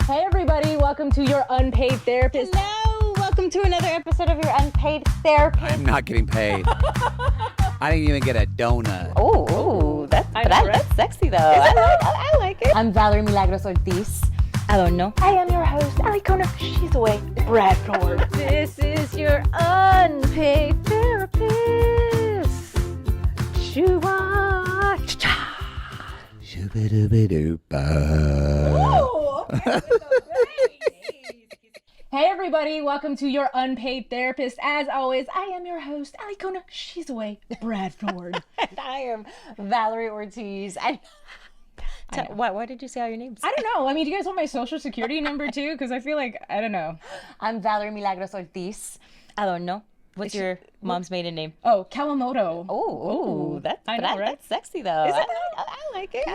Hey everybody, welcome to your unpaid therapist. Hello, welcome to another episode of your unpaid therapist. I'm not getting paid. I didn't even get a donut. Oh, that's sexy though. I like it. I'm Valerie Milagros Ortiz. I don't know. I am your host, Ali Kona. She's away. Brad Ford. This is your unpaid therapist. Shoo-wah, cha-cha. Hey everybody, welcome to your unpaid therapist. As always, I am your host, Ali Kona. She's away. Brad Ford. And I am Valerie Ortiz. Why did you say all your names? I don't know. I mean, do you guys want my social security number too? Because I feel like, I don't know. I'm Valerie Milagros Ortiz. I don't know. What's your mom's maiden name? Oh, Kawamoto. Oh, that's sexy though. I like it.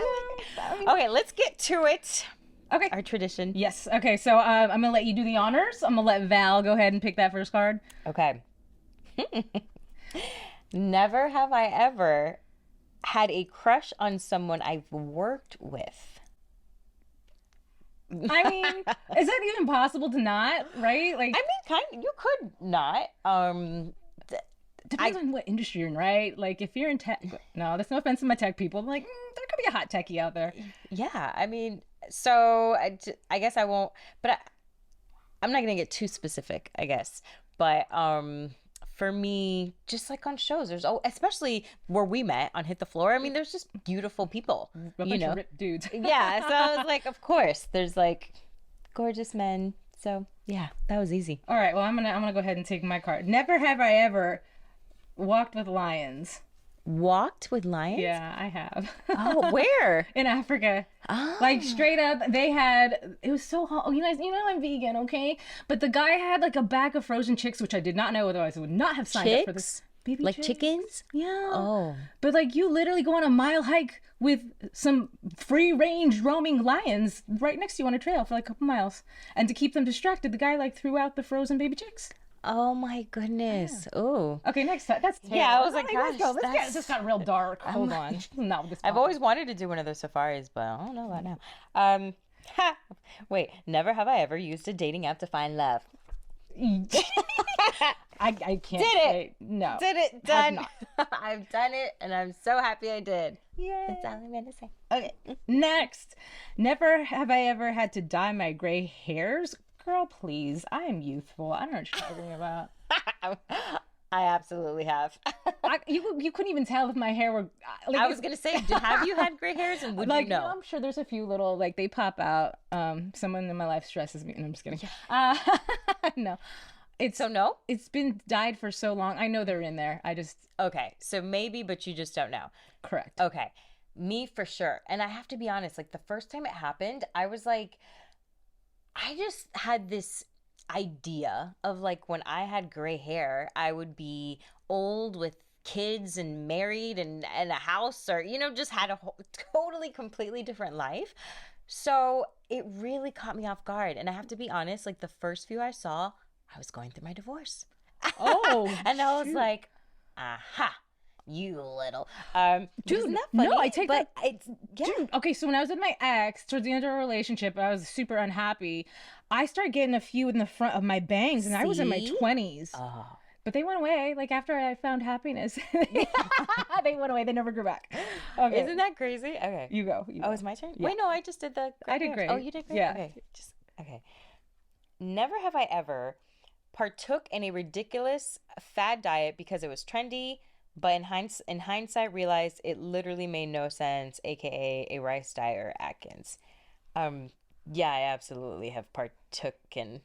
Okay, let's get to it. Okay. Our tradition. Yes. Okay. So I'm going to let you do the honors. I'm going to let Val go ahead and pick that first card. Okay. Never have I ever had a crush on someone I've worked with. I mean, is that even possible to not, right? Like, You could not. Depends on what industry you're in, right? Like, if you're in tech, no, that's no offense to my tech people. Like, there could be a hot techie out there. Yeah, I mean, so I guess I won't, but I'm not going to get too specific, I guess. But for me, just like on shows, especially where we met on Hit the Floor, I mean, there's just beautiful people, A bunch of ripped dudes. Yeah, so I was like, of course, there's like gorgeous men. So yeah, that was easy. All right, well, I'm gonna go ahead and take my card. Never have I ever walked with lions. Walked with lions? Yeah, I have. Oh, where? In Africa. Oh. Like, straight up, it was so hot. You guys, I'm vegan, okay? But the guy had like a bag of frozen chicks, which I did not know, otherwise I would not have signed up for this. Baby like chicks. Chickens? Yeah. Oh. But like, you literally go on a mile hike with some free range roaming lions right next to you on a trail for like a couple miles. And to keep them distracted, the guy like threw out the frozen baby chicks. Oh my goodness. Yeah. Oh. Okay, next time. That's terrible. Yeah, I was like, gosh, this got real dark. Hold on. Not with this. I've always wanted to do one of those safaris, but I don't know about now. Wait, never have I ever used a dating app to find love. I can't. Did it? Say, no. Did it? Done. I've done it, and I'm so happy I did. Yeah. That's all I'm gonna say. Okay. Next, never have I ever had to dye my gray hairs. Girl, please. I am youthful. I don't know what you're talking about. I absolutely have. You couldn't even tell if my hair were. Like, I was gonna say, have you had gray hairs, and would you know? I'm sure there's a few little they pop out. Someone in my life stresses me, and I'm just kidding. No, no. It's been dyed for so long. I know they're in there. Okay, so maybe, but you just don't know. Correct. Okay, me for sure. And I have to be honest. Like the first time it happened, I was like, I just had this idea of like when I had gray hair, I would be old with kids and married and a house, or just had a totally completely different life. So it really caught me off guard, and I have to be honest, like the first few I saw, I was going through my divorce. Oh. And I was like, aha, you little dude, isn't that funny? No, I take but that. It's Dude, okay, so when I was with my ex towards the end of our relationship, I was super unhappy. I started getting a few in the front of my bangs, and I was in my 20s. Oh. But they went away. Like after I found happiness, they went away. They never grew back. Okay. Isn't that crazy? Okay, you go. Oh, it's my turn. Yeah. Wait, no, I just did the. I did great. Oh, you did great. Yeah. Okay. Never have I ever partook in a ridiculous fad diet because it was trendy, but in hindsight realized it literally made no sense, aka a rice diet or Atkins. Yeah, I absolutely have partaken.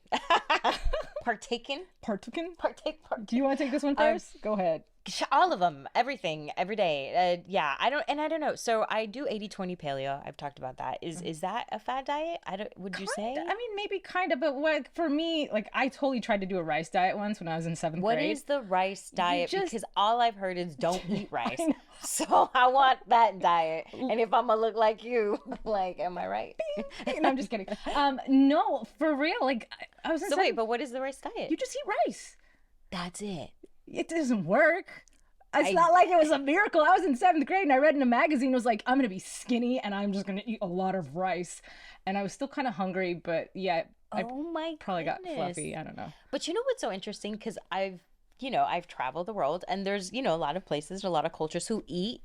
Do you want to take this one first? Go ahead. All of them, everything, every day. Yeah, I don't know. So I do 80-20 paleo. I've talked about that. Is that a fad diet? Would you say? I mean, maybe kind of, but for me, like I totally tried to do a rice diet once when I was in 7th grade. What is the rice diet? Because all I've heard is don't eat rice. So I want that diet. And if I'm gonna look like you, like, am I right? No, I'm just kidding. No, for real. Like I was. So wait, but what is the rice diet? You just eat rice. That's it. It doesn't work. It's not like it was a miracle. I was in 7th grade and I read in a magazine, it was like, I'm going to be skinny and I'm just going to eat a lot of rice. And I was still kind of hungry, but yeah, I probably got fluffy. I don't know. But you know what's so interesting? Because I've traveled the world, and there's, a lot of places, a lot of cultures who eat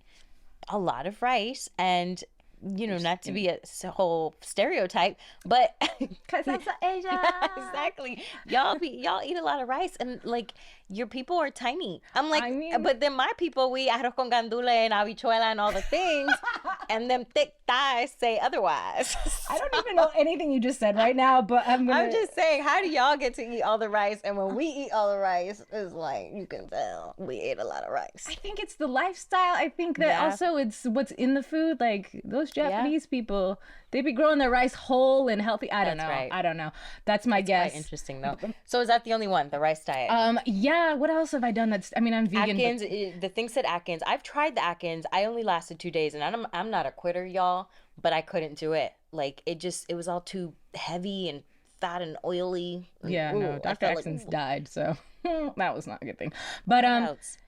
a lot of rice, and not to be a whole stereotype, but because that's Asia. Exactly. Y'all eat a lot of rice, and like your people are tiny. I'm like, but then my people, we arroz con gandule and habichuela and all the things, and them thick thighs say otherwise. I don't even know anything you just said right now, but I'm just saying, how do y'all get to eat all the rice? And when we eat all the rice, it's like, you can tell we ate a lot of rice. I think it's the lifestyle. I think that also it's what's in the food. Like those Japanese people, they be growing their rice whole and healthy. I don't know. Right. I don't know. That's my guess. Quite interesting though. So is that the only one, the rice diet? Yeah. What else have I done? I'm vegan. Atkins. The thing said Atkins. I've tried the Atkins. I only lasted 2 days, and I'm not a quitter, y'all. But I couldn't do it. Like it was all too heavy and fat and oily. Yeah. No. Dr. Atkins died, so. That was not a good thing. But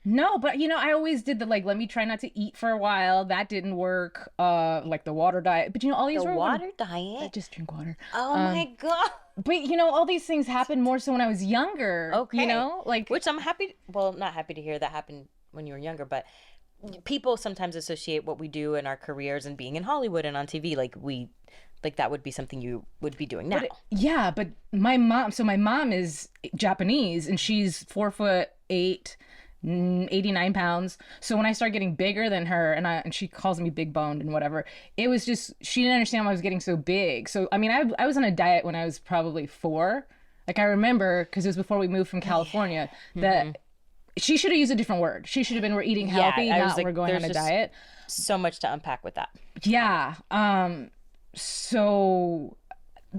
no, but I always did let me try not to eat for a while. That didn't work. Like the water diet. But all these water diet? I just drink water. Oh my God. But all these things happened more so when I was younger. Okay. Which I'm happy not happy to hear that happened when you were younger, but people sometimes associate what we do in our careers and being in Hollywood and on TV like that would be something you would be doing now. But my mom is Japanese and she's 4'8", 89 pounds. So when I started getting bigger than her and she calls me big boned and whatever, it was just, she didn't understand why I was getting so big. So, I was on a diet when I was probably 4. Like I remember, cause it was before we moved from California, that she should have used a different word. She should have been, we're eating healthy, not we're going on a diet. So much to unpack with that. Yeah. So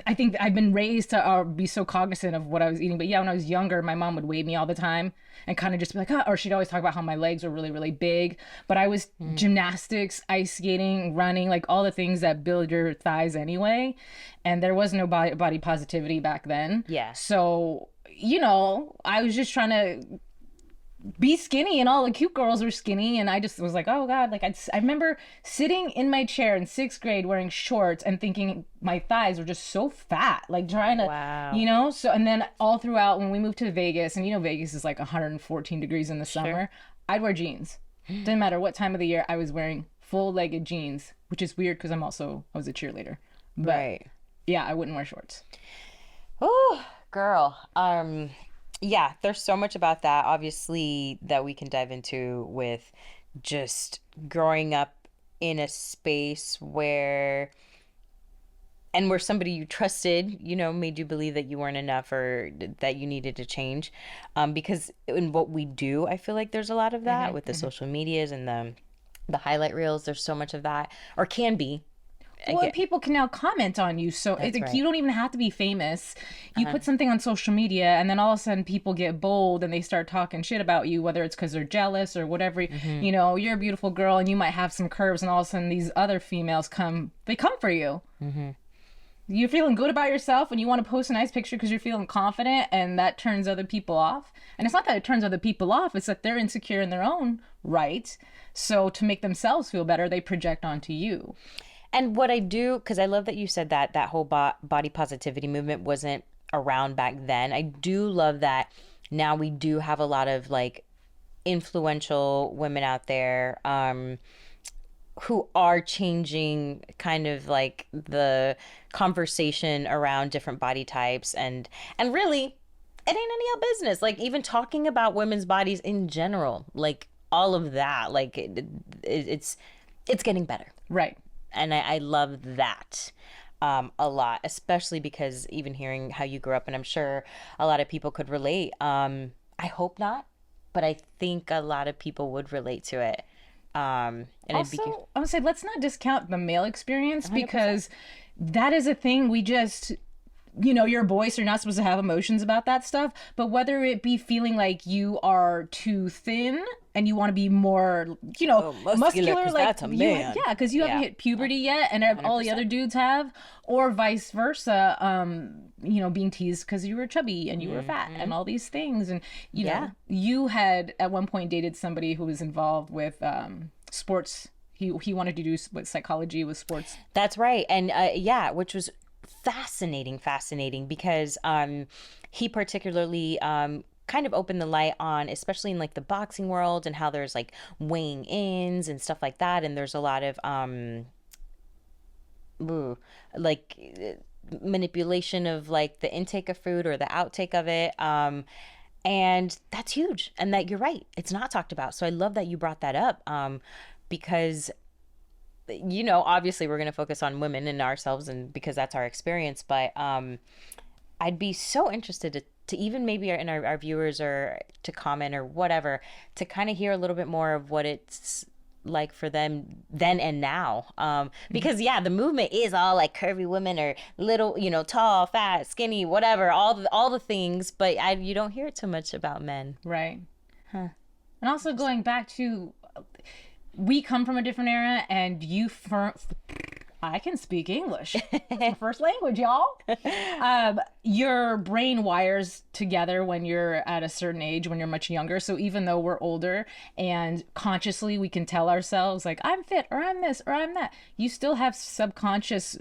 I think I've been raised to be so cognizant of what I was eating. But yeah, when I was younger, my mom would weigh me all the time and kind of just be like, or she'd always talk about how my legs were really, really big. But I was gymnastics, ice skating, running, like all the things that build your thighs anyway. And there was no body positivity back then. Yeah. So, I was just trying to be skinny, and all the cute girls were skinny, and I just was like, oh God. Like I remember sitting in my chair in 6th grade wearing shorts and thinking my thighs were just so fat, like trying to, so, and then all throughout when we moved to Vegas, and Vegas is like 114 degrees in the summer, I'd wear jeans. Didn't matter what time of the year, I was wearing full-legged jeans, which is weird because I was a cheerleader. But yeah, I wouldn't wear shorts. Oh, girl. Yeah, there's so much about that, obviously, that we can dive into with just growing up in a space where somebody you trusted, made you believe that you weren't enough or that you needed to change. Because in what we do, I feel like there's a lot of that with the social medias and the highlight reels. There's so much of that, or can be. Well, people can now comment on you, so you don't even have to be famous. You put something on social media, and then all of a sudden people get bold and they start talking shit about you, whether it's because they're jealous or whatever. You're a beautiful girl and you might have some curves, and all of a sudden these other females come for you. You're feeling good about yourself and you want to post a nice picture because you're feeling confident, and that turns other people off. And it's not that it turns other people off, it's that they're insecure in their own right. So to make themselves feel better, they project onto you. And what I do, because I love that you said that whole body positivity movement wasn't around back then. I do love that now we do have a lot of like influential women out there who are changing kind of like the conversation around different body types, and really it ain't any of business. Like even talking about women's bodies in general, like all of that, like it's getting better. Right. And I love that a lot, especially because even hearing how you grew up, and I'm sure a lot of people could relate. I hope not, but I think a lot of people would relate to it. And also, I would say let's not discount the male experience 100%. Because that is a thing we just you're a boy, so you're not supposed to have emotions about that stuff. But whether it be feeling like you are too thin and you want to be more, muscular, like that's a man. because you haven't hit puberty yet, and all the other dudes have, or vice versa. Being teased because you were chubby and you were fat and all these things, and you had at one point dated somebody who was involved with sports. He wanted to do psychology with sports. That's right, and which was fascinating because he particularly kind of opened the light on, especially in like the boxing world, and how there's like weighing ins and stuff like that, and there's a lot of manipulation of like the intake of food or the outtake of it, and that's huge, and that you're right, it's not talked about. So I love that you brought that up, because obviously we're going to focus on women and ourselves, and because that's our experience, but I'd be so interested to even maybe our viewers, or to comment or whatever, to kind of hear a little bit more of what it's like for them then and now, because the movement is all like curvy women, or little, tall, fat, skinny, whatever, all the things, but you don't hear too much about men, right? And also going back to, we come from a different era, and I can speak English. It's my first language, y'all. Your brain wires together when you're at a certain age, when you're much younger. So even though we're older and consciously we can tell ourselves like, I'm fit, or I'm this, or I'm that, you still have subconscious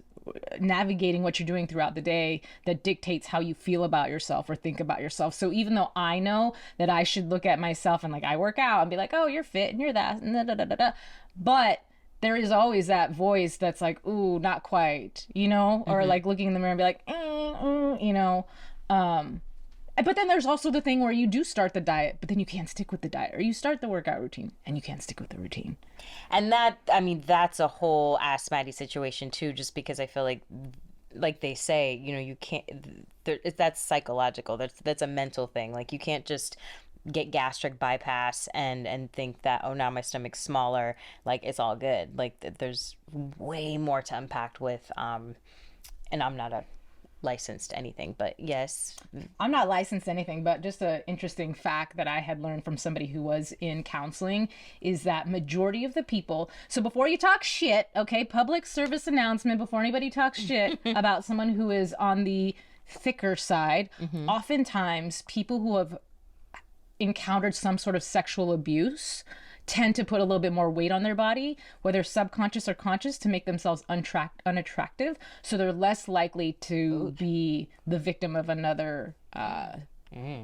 navigating what you're doing throughout the day that dictates how you feel about yourself or think about yourself. So even though I know that I should look at myself and like I work out and be like, oh, you're fit and you're that, and but there is always that voice that's like, ooh, not quite, or like looking in the mirror and be like, but then there's also the thing where you do start the diet, but then you can't stick with the diet, or you start the workout routine and you can't stick with the routine. And that's a whole Ask Maddie situation too, just because I feel like they say, you can't, that's psychological. That's a mental thing. Like you can't just get gastric bypass and think that, oh, now my stomach's smaller, like it's all good. Like there's way more to unpack with, and I'm not a licensed anything, but yes, I'm not licensed anything, but just an interesting fact that I had learned from somebody who was in counseling is that majority of the people, so before you talk shit, okay, public service announcement, before anybody talks shit about someone who is on the thicker side, oftentimes people who have encountered some sort of sexual abuse tend to put a little bit more weight on their body, whether subconscious or conscious, to make themselves unattractive. So they're less likely to be the victim of another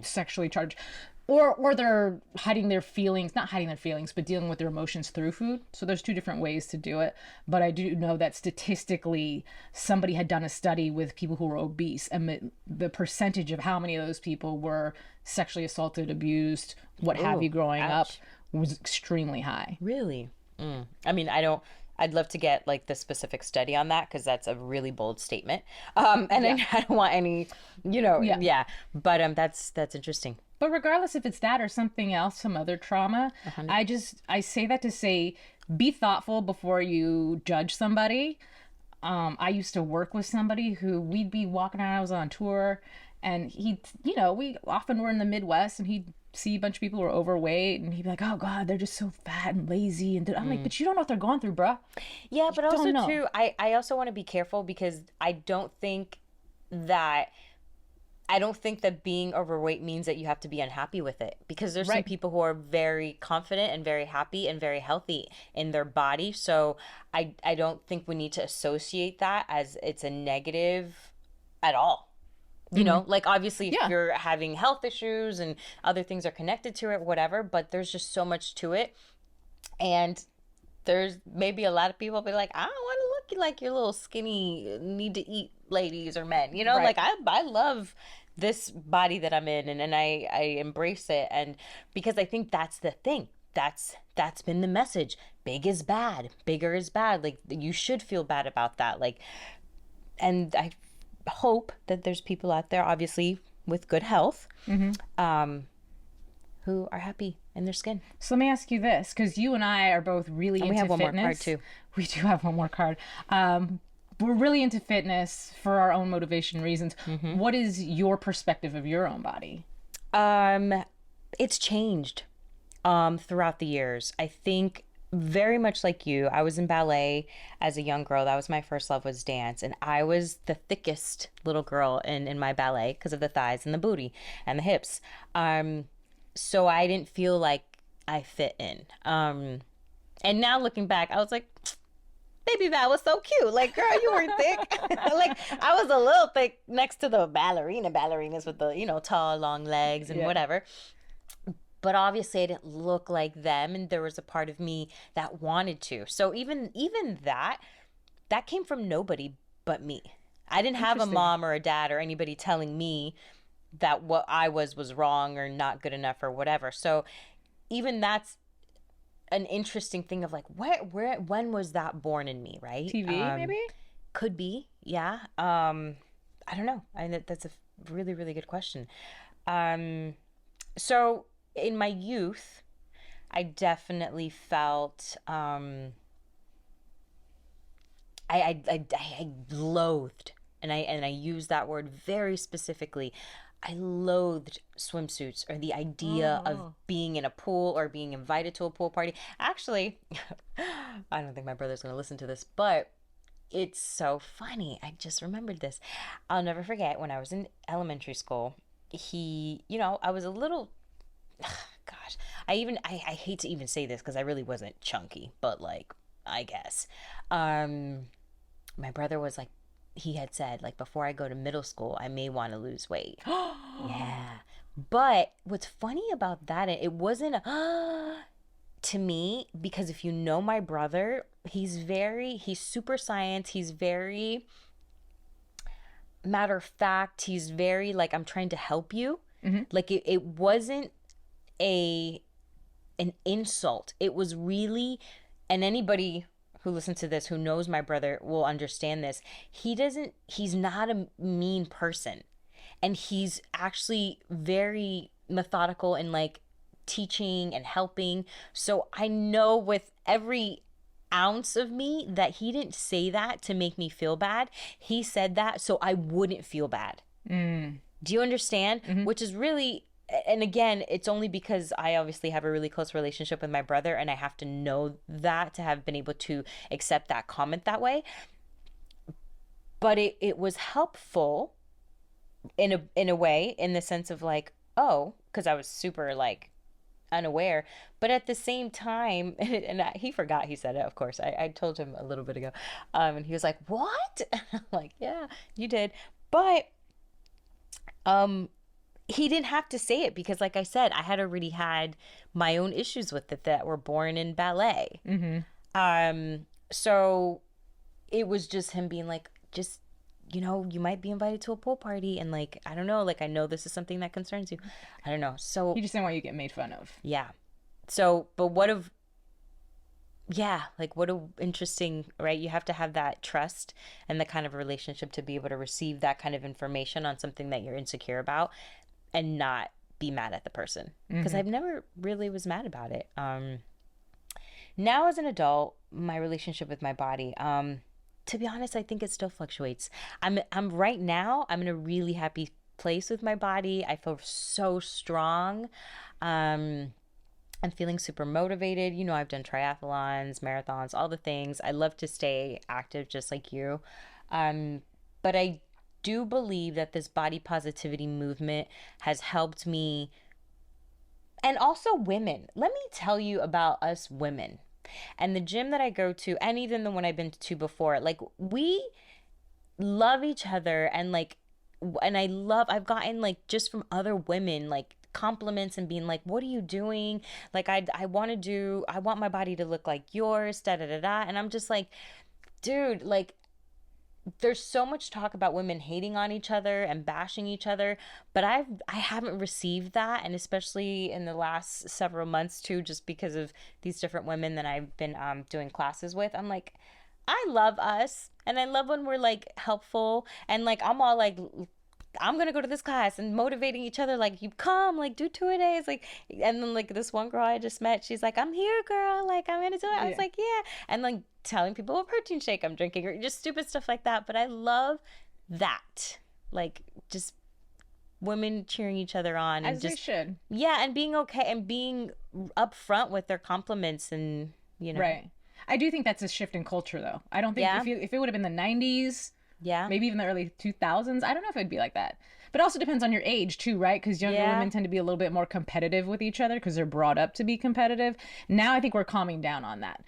sexually charged, or they're hiding their feelings, not hiding their feelings, but dealing with their emotions through food. So there's two different ways to do it. But I do know that statistically, somebody had done a study with people who were obese, and the percentage of how many of those people were sexually assaulted, abused, what have you, growing up, was extremely high. Really? I mean, I'd love to get like the specific study on that, because that's a really bold statement. I don't want any, but that's interesting. But regardless if it's that or something else, some other trauma, I say that to say, be thoughtful before you judge somebody. I used to work with somebody who we'd be walking around, I was on tour, and we often were in the Midwest, and he'd see a bunch of people who are overweight, and he'd be like, oh God, they're just so fat and lazy. And I'm like, but you don't know what they're going through, bruh. Yeah, but also too, I also want to be careful, because I don't think that being overweight means that you have to be unhappy with it, because there's some people who are very confident and very happy and very healthy in their body. So I don't think we need to associate that as it's a negative at all. Like obviously if you're having health issues and other things are connected to it, whatever, but there's just so much to it. And there's maybe a lot of people be like, I don't want to look like your little skinny need to eat ladies or men, like I love this body that I'm in, and I embrace it. And because I think that's the thing, that's been the message. Big is bad, bigger is bad. Like you should feel bad about that. Like, and I hope that there's people out there, obviously with good health, who are happy in their skin. So let me ask you this, because you and I are both really into fitness. We have one more card too. We do have one more card. we're really into fitness for our own motivation reasons. What is your perspective of your own body? It's changed throughout the years. I think very much like you, I was in ballet as a young girl. That was my first love, was dance. And I was the thickest little girl in my ballet because of the thighs and the booty and the hips. So I didn't feel like I fit in. And now looking back, I was like, baby, that was so cute. Like, girl, you weren't thick. Like, I was a little thick next to the ballerinas with the, tall, long legs and whatever. But obviously I didn't look like them, and there was a part of me that wanted to. So even that came from nobody but me. I didn't have a mom or a dad or anybody telling me that what I was wrong or not good enough or whatever. So even that's an interesting thing of like, when was that born in me, right? TV, maybe? Could be, yeah. I don't know. That's a really, really good question. So in my youth, I definitely felt I loathed, and I use that word very specifically. I loathed swimsuits, or the idea of being in a pool or being invited to a pool party. Actually, I don't think my brother's going to listen to this, but it's so funny. I just remembered this. I'll never forget when I was in elementary school. I was a little, gosh, I hate to even say this because I really wasn't chunky, but like, I guess. My brother was like, he had said, like, before I go to middle school, I may want to lose weight. Yeah. But what's funny about that, it wasn't to me, because if you know my brother, he's super science. He's very matter of fact. He's very like, I'm trying to help you. Like it wasn't an insult. It was really, and anybody who listens to this, who knows my brother, will understand this. He's not a mean person. And he's actually very methodical in like teaching and helping. So I know with every ounce of me that he didn't say that to make me feel bad. He said that so I wouldn't feel bad. Do you understand? Which is really, and again, it's only because I obviously have a really close relationship with my brother, and I have to know that to have been able to accept that comment that way. But it was helpful in a way, in the sense of like, oh, because I was super like unaware, but at the same time, and he forgot he said it, of course. I told him a little bit ago, and he was like, what? I'm like, yeah, you did. But he didn't have to say it, because like I said, I had already had my own issues with it that were born in ballet. So it was just him being like, just, you might be invited to a pool party, and like, I don't know, like, I know this is something that concerns you. I don't know. So he just didn't want you to get made fun of. Yeah. So, but what a interesting, right? You have to have that trust and the kind of relationship to be able to receive that kind of information on something that you're insecure about and not be mad at the person. Because I've never really was mad about it. Now as an adult, my relationship with my body, to be honest, I think it still fluctuates. I'm right now, I'm in a really happy place with my body. I feel so strong. I'm feeling super motivated. I've done triathlons, marathons, all the things. I love to stay active just like you. But I do believe that this body positivity movement has helped me, and also women. Let me tell you about us women. And the gym that I go to, and even the one I've been to before, like, we love each other, and like, and I've gotten like, just from other women, like, compliments and being like, what are you doing? Like, I want my body to look like yours, da da da da. And I'm just like, dude, like, there's so much talk about women hating on each other and bashing each other, but I haven't received that, and especially in the last several months too, just because of these different women that I've been doing classes with. I'm like, I love us, and I love when we're like helpful, and like, I'm all like, I'm gonna go to this class, and motivating each other, like, you come, like, do 2-a-days, like. And then like this one girl I just met, she's like, I'm here, girl, like, I'm gonna do it. I was like, yeah. And like, telling people what protein shake I'm drinking or just stupid stuff like that. But I love that. Like, just women cheering each other on. As and just, they should. Yeah, and being okay and being upfront with their compliments and, Right. I do think that's a shift in culture, though. I don't think if it would have been the 90s, maybe even the early 2000s, I don't know if it'd be like that. But it also depends on your age, too, right? Because younger women tend to be a little bit more competitive with each other because they're brought up to be competitive. Now I think we're calming down on that.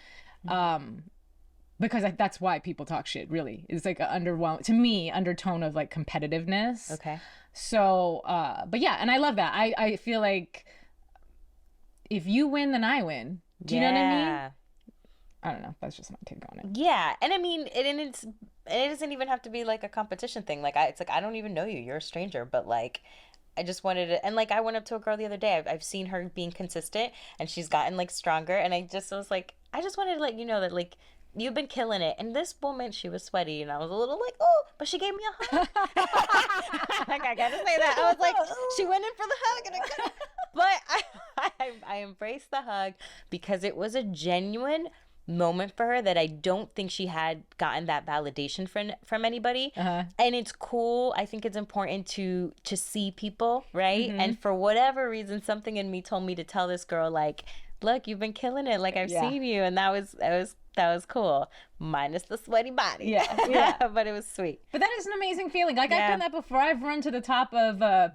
Because that's why people talk shit, really. It's like an to me, undertone of like competitiveness. Okay. So, but yeah, and I love that. I feel like if you win, then I win. Do you know what I mean? I don't know. That's just my take on it. Yeah, and I mean, it doesn't even have to be like a competition thing. Like, it's like I don't even know you. You're a stranger, but like, I just wanted to. And like, I went up to a girl the other day. I've seen her being consistent, and she's gotten like stronger. And I just was like, I just wanted to let you know that like you've been killing it. And this woman, she was sweaty, and I was a little like, oh, but she gave me a hug. Like, I gotta say that. I was like, she went in for the hug, and but I embraced the hug because it was a genuine moment for her that I don't think she had gotten that validation from anybody. And it's cool. I think it's important to see people, right? And for whatever reason, something in me told me to tell this girl, like, look, you've been killing it. Like, I've seen you, and that was cool. Minus the sweaty body. Yeah. But it was sweet. But that is an amazing feeling. Like, I've done that before. I've run to the top of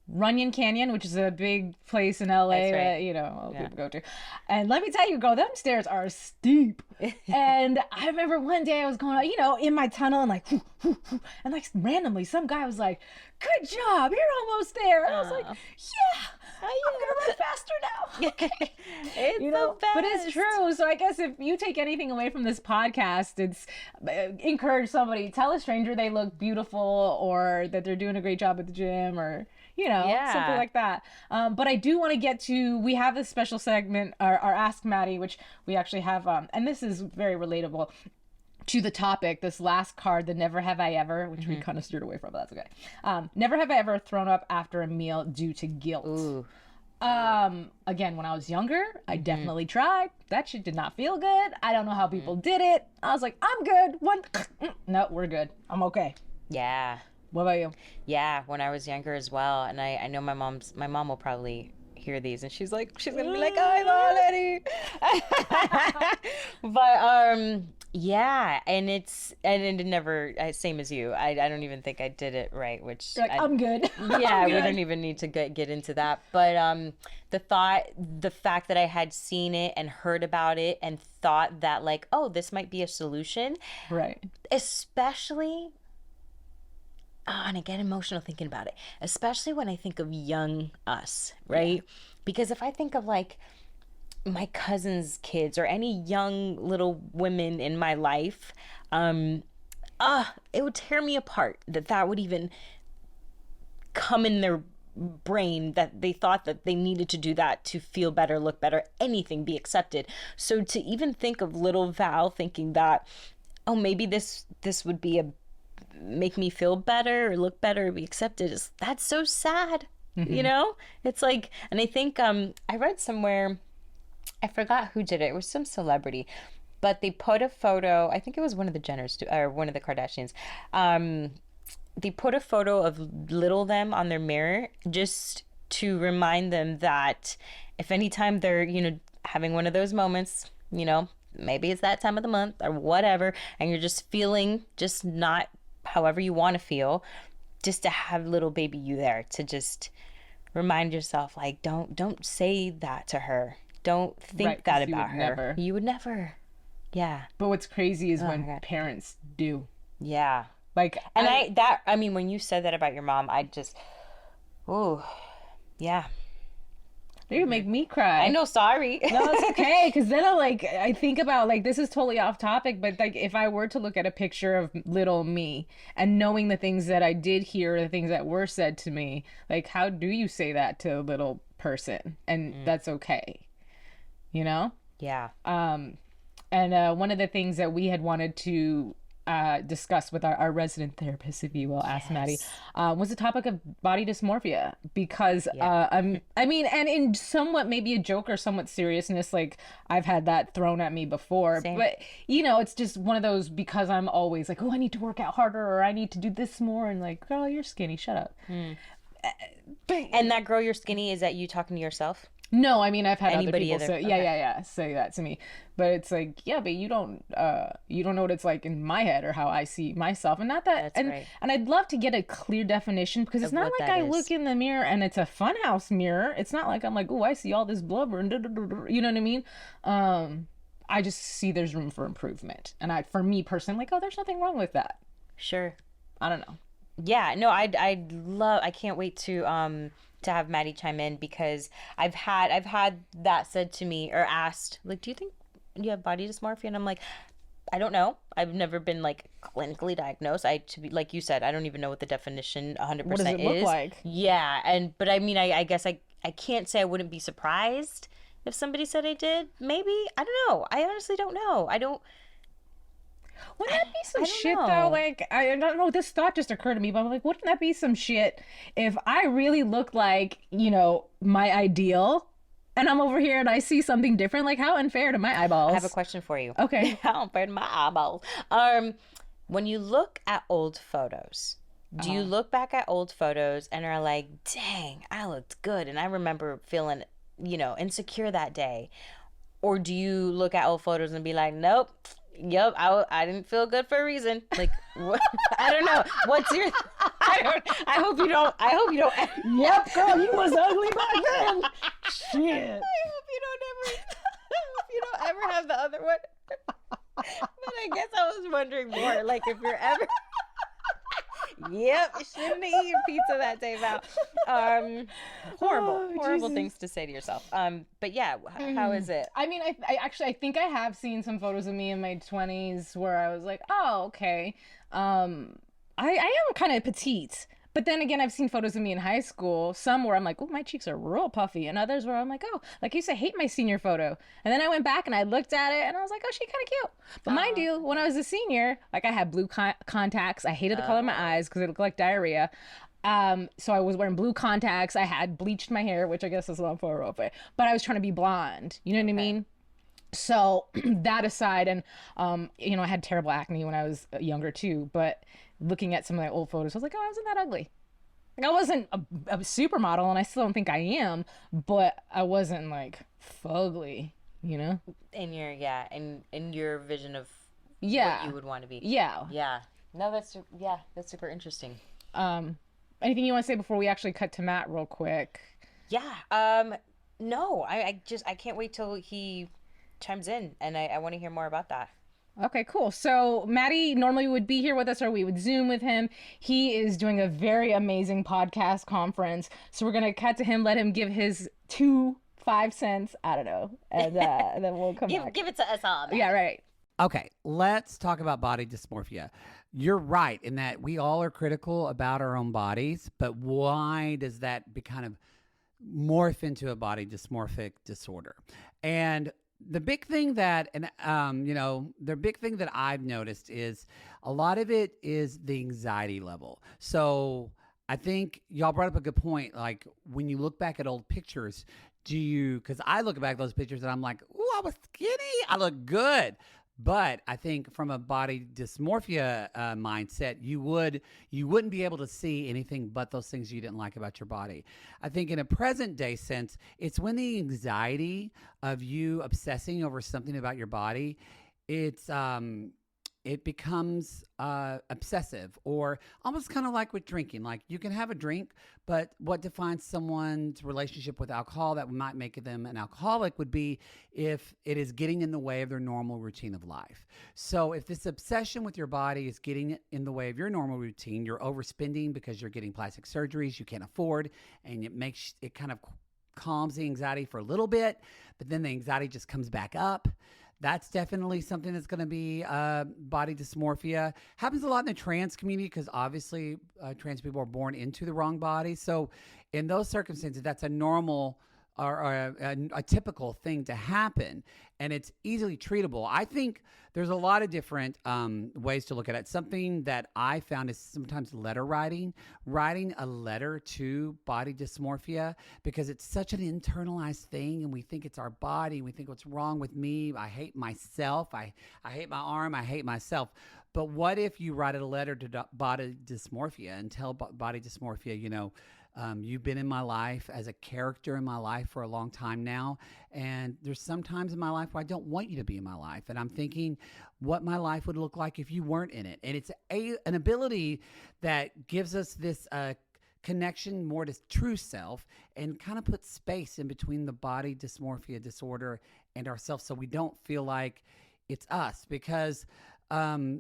Runyon Canyon, which is a big place in LA that, people go to. And let me tell you, girl, them stairs are steep. And I remember one day I was going, in my tunnel, and like, and like randomly some guy was like, good job, you're almost there. And I was like, yeah, I'm gonna run faster now. Okay. It's the best. But it's true. So I guess if you take anything away from this podcast, it's encourage somebody, tell a stranger they look beautiful, or that they're doing a great job at the gym, or something like that. But I do want to get to, we have this special segment, our Ask Maddie, which we actually have, and this is very relatable to the topic, this last card, the never have I ever, which we kind of steered away from, but that's okay. Never have I ever thrown up after a meal due to guilt. Ooh. Again, when I was younger, I definitely tried. That shit did not feel good. I don't know how people did it. I was like, I'm good. No, we're good. I'm okay. Yeah. What about you? Yeah, when I was younger as well, and I know my mom will probably hear these, and she's gonna be like, I'm already. But yeah, and it never, same as you. I don't even think I did it right, which I'm good. Yeah, we don't even need to get into that. But the fact that I had seen it and heard about it and thought that like, oh, this might be a solution, right? Especially. Oh, and I get emotional thinking about it, especially when I think of young us, right? Yeah. Because if I think of like my cousin's kids or any young little women in my life, it would tear me apart that would even come in their brain, that they thought that they needed to do that to feel better, look better, anything, be accepted. So to even think of little Val thinking that, oh, maybe this would be make me feel better or look better or be accepted, that's so sad. It's like, and I think I read somewhere, I forgot who did it, it was some celebrity, but they put a photo, I think it was one of the Jenners or one of the Kardashians, they put a photo of little them on their mirror just to remind them that if anytime they're having one of those moments, maybe it's that time of the month or whatever, and you're just feeling just not however you want to feel, just to have little baby you there to just remind yourself, like, don't say that to her, don't think that about her. You would never. Yeah. But what's crazy is when parents do. Yeah. Like, and I mean when you said that about your mom, I just, oh yeah, you make me cry. I know, sorry. No, it's okay, because then I think about, like, this is totally off topic, but like if I were to look at a picture of little me and knowing the things that I did hear, the things that were said to me, like, how do you say that to a little person and that's okay, Yeah. And one of the things that we had wanted to discussed with our resident therapist, if you will, ask Maddie, was the topic of body dysmorphia. Because I mean, and in somewhat maybe a joke or somewhat seriousness, like I've had that thrown at me before. Same. But you know, it's just one of those, because I'm always like, oh, I need to work out harder, or I need to do this more, and like, girl, you're skinny, shut up. And that girl, you're skinny, is that you talking to yourself? No, I mean, I've had Anybody other people say that to me, but it's like, yeah, but you don't know what it's like in my head or how I see myself, and not that. That's right. And I'd love to get a clear definition, because it's not like I look in the mirror and it's a funhouse mirror. It's not like I'm like, oh, I see all this blubber and you know what I mean. I just see there's room for improvement, and for me personally, like, oh, there's nothing wrong with that. Sure. I don't know. Yeah, no, I can't wait to have Maddie chime in, because I've had that said to me, or asked, like, do you think you have body dysmorphia? And I'm like, I don't know. I've never been like clinically diagnosed. To be like you said, I don't even know what the definition 100% is. What does it look like? Yeah, but I mean, I guess I can't say I wouldn't be surprised if somebody said I did. Maybe, I don't know. I honestly don't know. Wouldn't that be some shit though? Like, I don't know, this thought just occurred to me, but I'm like, wouldn't that be some shit if I really looked like, you know, my ideal, and I'm over here and I see something different? Like, how unfair to my eyeballs. I have a question for you. Okay. How unfair to my eyeballs. When you look at old photos, do you look back at old photos and are like, dang, I looked good, and I remember feeling, you know, insecure that day? Or do you look at old photos and be like, nope, yep, I didn't feel good for a reason. Like, what? I don't know. What's your? I hope you don't. Yep, girl, you was ugly back then. Shit. I hope you don't ever have the other one. But I guess I was wondering more, like, if you're ever. Yep, shouldn't have eaten pizza that day, Val. Horrible things to say to yourself. But yeah, how is it? I mean, I actually think I have seen some photos of me in my 20s where I was like, oh, okay. I am kind of petite. But then again, I've seen photos of me in high school, some where I'm like, oh, my cheeks are real puffy, and others where I'm like, oh, like you said, hate my senior photo. And then I went back and I looked at it and I was like, oh, she's kind of cute. But mind you, when I was a senior, like, I had blue contacts. I hated the color of my eyes because it looked like diarrhea. So I was wearing blue contacts. I had bleached my hair, which I guess is a long photo, but I was trying to be blonde. You know what I mean? So that aside, and, you know, I had terrible acne when I was younger too, but looking at some of my old photos, I was like, oh, I wasn't that ugly. Like, I wasn't a supermodel, and I still don't think I am, but I wasn't like fugly, you know? In your vision of what you would want to be. Yeah. Yeah. No, that's super interesting. Anything you want to say before we actually cut to Matt real quick? Yeah. No, I can't wait till he chimes in, and I want to hear more about that. Okay, cool. So Maddie normally would be here with us, or we would Zoom with him. He is doing a very amazing podcast conference. So we're going to cut to him, let him give his 5 cents. I don't know. And then we'll come back. Give it to us all. Man. Yeah, right. Okay, let's talk about body dysmorphia. You're right in that we all are critical about our own bodies, but why does that kind of morph into a body dysmorphic disorder? And the big thing that, the big thing that I've noticed is a lot of it is the anxiety level. So I think y'all brought up a good point. Like, when you look back at old pictures, because I look back at those pictures and I'm like, ooh, I was skinny, I look good. But I think from a body dysmorphia mindset, you wouldn't be able to see anything but those things you didn't like about your body. I think in a present day sense, it's when the anxiety of you obsessing over something about your body, it becomes obsessive, or almost kind of like with drinking. Like, you can have a drink, but what defines someone's relationship with alcohol that might make them an alcoholic would be if it is getting in the way of their normal routine of life. So if this obsession with your body is getting in the way of your normal routine, you're overspending because you're getting plastic surgeries you can't afford, and it kind of calms the anxiety for a little bit, but then the anxiety just comes back up. That's definitely something that's going to be body dysmorphia. Happens a lot in the trans community because obviously trans people are born into the wrong body. So in those circumstances, that's a normal are a typical thing to happen, and it's easily treatable. I think there's a lot of different ways to look at it. Something that I found is sometimes letter writing a letter to body dysmorphia, because it's such an internalized thing, and we think it's our body. We think, what's wrong with me? I hate myself. I hate my arm. I hate myself. But what if you write a letter to body dysmorphia and tell body dysmorphia, you've been in my life as a character in my life for a long time now. And there's some times in my life where I don't want you to be in my life. And I'm thinking what my life would look like if you weren't in it. And it's an ability that gives us this connection more to true self, and kind of puts space in between the body dysmorphia disorder and ourselves, so we don't feel like it's us. Because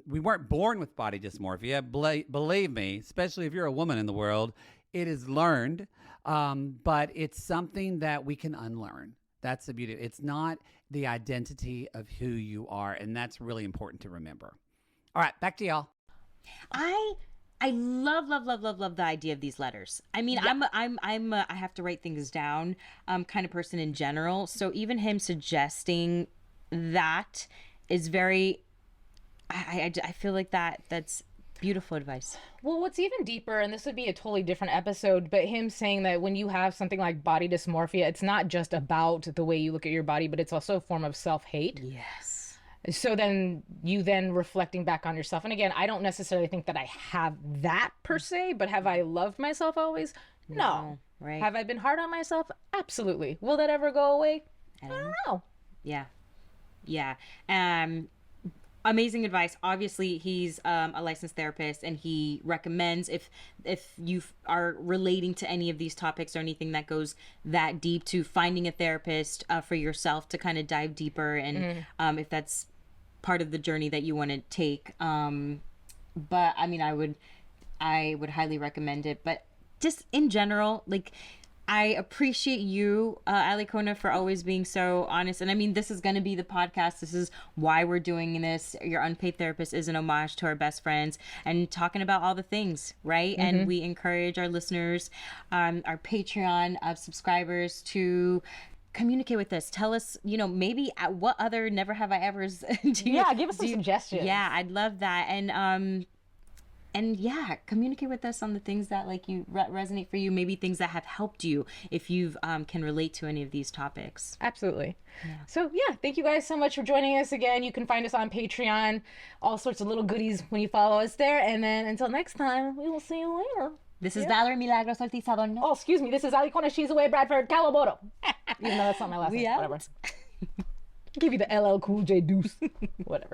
we weren't born with body dysmorphia. Believe me, especially if you're a woman in the world, it is learned, but it's something that we can unlearn. That's the beauty. It's not the identity of who you are, and that's really important to remember. All right, back to y'all. I love the idea of these letters. I mean, yeah. I have to write things down kind of person in general. So even him suggesting that is very. I feel like that's beautiful advice. Well, what's even deeper, and this would be a totally different episode, but him saying that when you have something like body dysmorphia, it's not just about the way you look at your body, but it's also a form of self-hate. Yes. So then you reflecting back on yourself. And again, I don't necessarily think that I have that per se, but have I loved myself always? No. Right. Have I been hard on myself? Absolutely. Will that ever go away? I don't know. Yeah. Amazing advice. Obviously, he's a licensed therapist, and he recommends if you are relating to any of these topics or anything that goes that deep, to finding a therapist for yourself to kind of dive deeper, and if that's part of the journey that you want to take. But I mean, I would highly recommend it. But just in general, like, I appreciate you, Alikona, for always being so honest. And I mean, this is going to be the podcast. This is why we're doing this. Your Unpaid Therapist is an homage to our best friends and talking about all the things, right? Mm-hmm. And we encourage our listeners, our Patreon subscribers, to communicate with us. Tell us, maybe what other Never Have I Evers do you... Yeah, give us some suggestions. Yeah, I'd love that. And yeah, communicate with us on the things that you resonate for you, maybe things that have helped you, if you can relate to any of these topics. Absolutely. Yeah. So yeah, thank you guys so much for joining us again. You can find us on Patreon, all sorts of little goodies when you follow us there. And then until next time, we will see you later. This is Valerie Milagros Ortiz Adorno. Oh, excuse me. This is Alicona. She's away, Bradford, Calaboro. Even though that's not my last name. Whatever. Give you the LL Cool J Deuce. Whatever.